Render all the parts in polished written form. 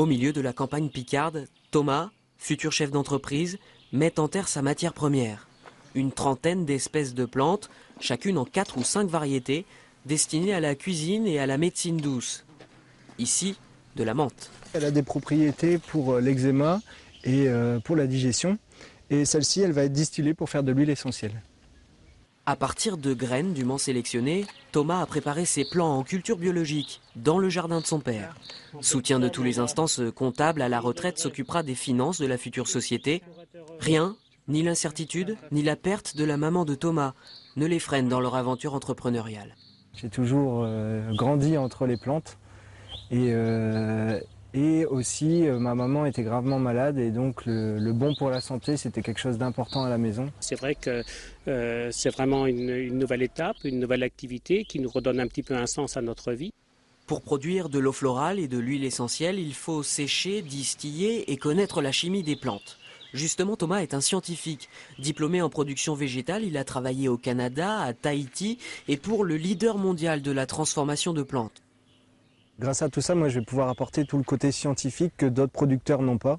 Au milieu de la campagne picarde, Thomas, futur chef d'entreprise, met en terre sa matière première. Une trentaine d'espèces de plantes, chacune en 4 ou 5 variétés, destinées à la cuisine et à la médecine douce. Ici, de la menthe. Elle a des propriétés pour l'eczéma et pour la digestion. Et celle-ci, elle va être distillée pour faire de l'huile essentielle. À partir de graines dûment sélectionnées, Thomas a préparé ses plants en culture biologique, dans le jardin de son père. Soutien de tous les instants, ce comptable à la retraite s'occupera des finances de la future société. Rien, ni l'incertitude, ni la perte de la maman de Thomas, ne les freinent dans leur aventure entrepreneuriale. J'ai toujours grandi entre les plantes et aussi ma maman était gravement malade et donc le bon pour la santé c'était quelque chose d'important à la maison. C'est vrai que c'est vraiment une nouvelle étape, une nouvelle activité qui nous redonne un petit peu un sens à notre vie. Pour produire de l'eau florale et de l'huile essentielle, il faut sécher, distiller et connaître la chimie des plantes. Justement, Thomas est un scientifique. Diplômé en production végétale, il a travaillé au Canada, à Tahiti et pour le leader mondial de la transformation de plantes. Grâce à tout ça, moi je vais pouvoir apporter tout le côté scientifique que d'autres producteurs n'ont pas,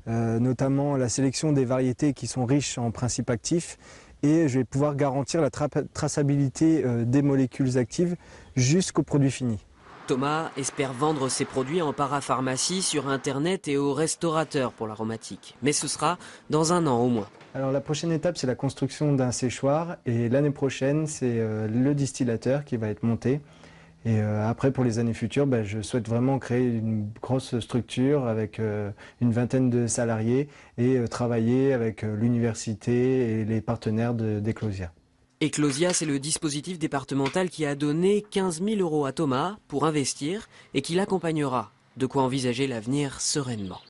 notamment la sélection des variétés qui sont riches en principes actifs et je vais pouvoir garantir la traçabilité des molécules actives jusqu'au produit fini. Thomas espère vendre ses produits en parapharmacie, sur Internet et aux restaurateurs pour l'aromatique. Mais ce sera dans 1 an au moins. Alors la prochaine étape, c'est la construction d'un séchoir et l'année prochaine, c'est le distillateur qui va être monté. Et après, pour les années futures, je souhaite vraiment créer une grosse structure avec une vingtaine de salariés et travailler avec l'université et les partenaires d'Eclosia. Eclosia, c'est le dispositif départemental qui a donné 15 000 € à Thomas pour investir et qui l'accompagnera. De quoi envisager l'avenir sereinement.